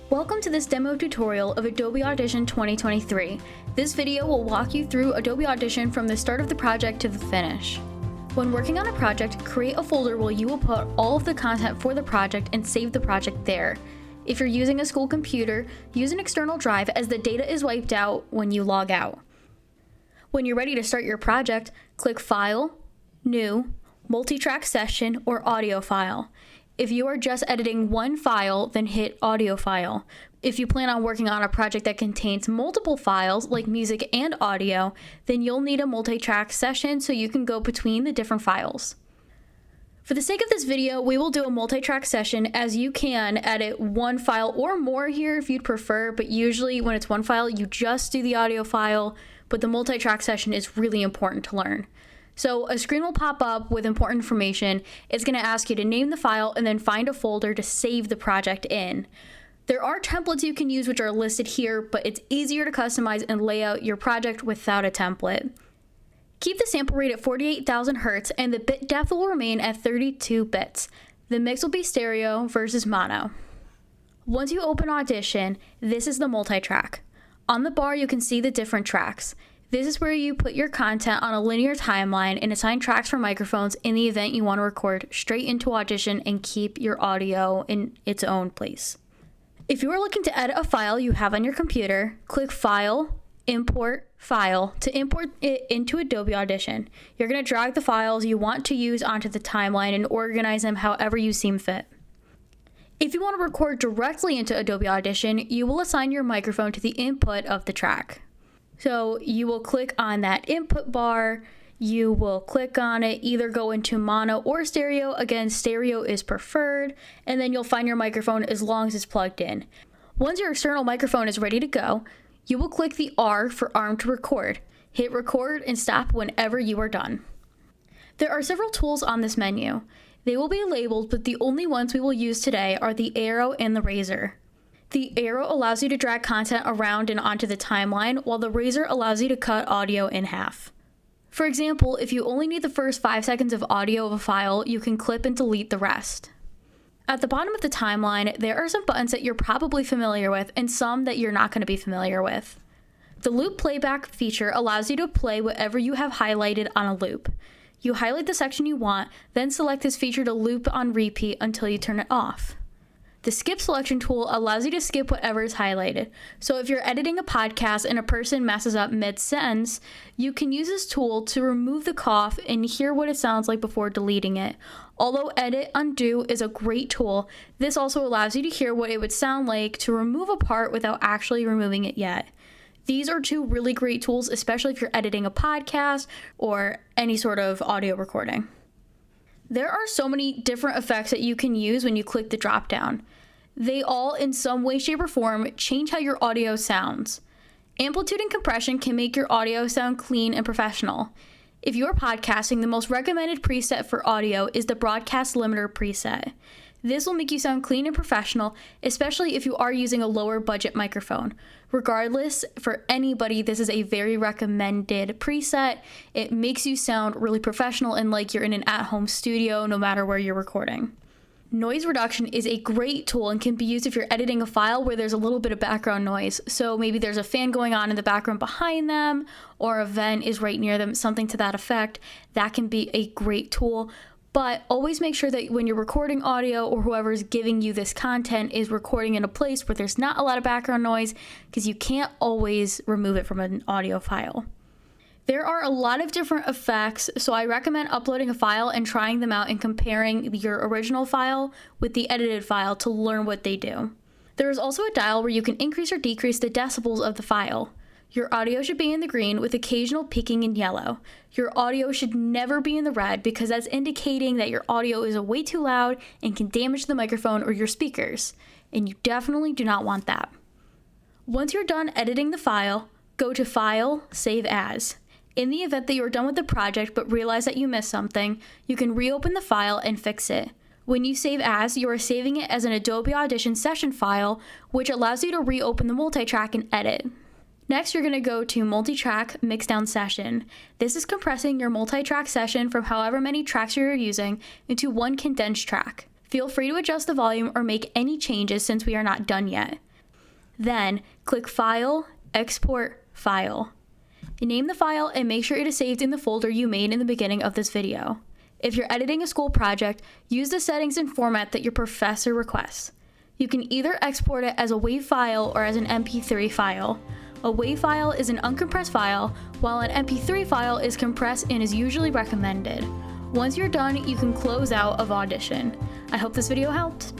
Welcome to this demo tutorial of Adobe Audition 2023. This video will walk you through Adobe Audition from the start of the project to the finish. When working on a project, create a folder where you will put all of the content for the project and save the project there. If you're using a school computer, use an external drive as the data is wiped out when you log out. When you're ready to start your project, click File, New, Multi-Track Session, or Audio File. If you are just editing one file, then hit Audio File. If you plan on working on a project that contains multiple files, like music and audio, then you'll need a multi-track session so you can go between the different files. For the sake of this video, we will do a multi-track session, as you can edit one file or more here if you'd prefer, but usually when it's one file, you just do the audio file, but the multi-track session is really important to learn. So a screen will pop up with important information. It's going to ask you to name the file and then find a folder to save the project in. There are templates you can use which are listed here, but it's easier to customize and lay out your project without a template. Keep the sample rate at 48,000 Hz and the bit depth will remain at 32 bits. The mix will be stereo versus mono. Once you open Audition, this is the multi-track. On the bar, you can see the different tracks. This is where you put your content on a linear timeline and assign tracks for microphones in the event you want to record straight into Audition and keep your audio in its own place. If you are looking to edit a file you have on your computer, click File, Import, File to import it into Adobe Audition. You're going to drag the files you want to use onto the timeline and organize them however you seem fit. If you want to record directly into Adobe Audition, you will assign your microphone to the input of the track. So you will click on that input bar, you will click on it, either go into mono or stereo. Again, stereo is preferred, and then you'll find your microphone as long as it's plugged in. Once your external microphone is ready to go, you will click the R for arm to record. Hit record and stop whenever you are done. There are several tools on this menu. They will be labeled, but the only ones we will use today are the arrow and the razor. The arrow allows you to drag content around and onto the timeline, while the razor allows you to cut audio in half. For example, if you only need the first 5 seconds of audio of a file, you can clip and delete the rest. At the bottom of the timeline, there are some buttons that you're probably familiar with and some that you're not going to be familiar with. The loop playback feature allows you to play whatever you have highlighted on a loop. You highlight the section you want, then select this feature to loop on repeat until you turn it off. The skip selection tool allows you to skip whatever is highlighted. So if you're editing a podcast and a person messes up mid-sentence, you can use this tool to remove the cough and hear what it sounds like before deleting it. Although Edit Undo is a great tool, this also allows you to hear what it would sound like to remove a part without actually removing it yet. These are two really great tools, especially if you're editing a podcast or any sort of audio recording. There are so many different effects that you can use when you click the drop-down. They all, in some way, shape, or form, change how your audio sounds. Amplitude and compression can make your audio sound clean and professional. If you're podcasting, the most recommended preset for audio is the Broadcast Limiter preset. This will make you sound clean and professional, especially if you are using a lower budget microphone. Regardless, for anybody, this is a very recommended preset. It makes you sound really professional and like you're in an at-home studio no matter where you're recording. Noise reduction is a great tool and can be used if you're editing a file where there's a little bit of background noise. So maybe there's a fan going on in the background behind them, or a vent is right near them, something to that effect. That can be a great tool. But always make sure that when you're recording audio or whoever's giving you this content is recording in a place where there's not a lot of background noise, because you can't always remove it from an audio file. There are a lot of different effects, so I recommend uploading a file and trying them out and comparing your original file with the edited file to learn what they do. There is also a dial where you can increase or decrease the decibels of the file. Your audio should be in the green with occasional peaking in yellow. Your audio should never be in the red because that's indicating that your audio is way too loud and can damage the microphone or your speakers, and you definitely do not want that. Once you're done editing the file, go to File, Save As. In the event that you're done with the project but realize that you missed something, you can reopen the file and fix it. When you save as, you are saving it as an Adobe Audition session file, which allows you to reopen the multi-track and edit. Next, you're going to go to Multi-Track Mixdown Session. This is compressing your multi-track session from however many tracks you're using into one condensed track. Feel free to adjust the volume or make any changes since we are not done yet. Then, click File, Export, File. Name the file and make sure it is saved in the folder you made in the beginning of this video. If you're editing a school project, use the settings and format that your professor requests. You can either export it as a WAV file or as an MP3 file. A WAV file is an uncompressed file, while an MP3 file is compressed and is usually recommended. Once you're done, you can close out of Audition. I hope this video helped.